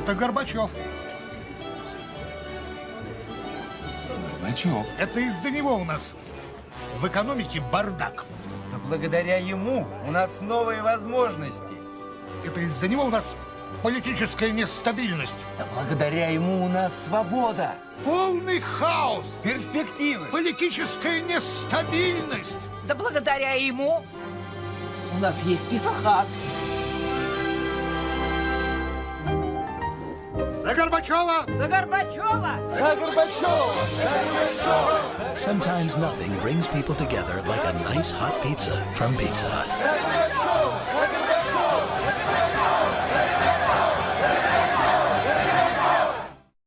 Это Горбачев. Горбачев. Это из-за него у нас в экономике бардак. Да благодаря ему у нас новые возможности. Это из-за него у нас политическая нестабильность. Да благодаря ему у нас свобода. Полный хаос. Перспективы. Политическая нестабильность. Да благодаря ему у нас есть писахат. За Горбачева! За Горбачева! За Горбачева! Sometimes nothing brings people together like a nice hot pizza from Pizza Hut.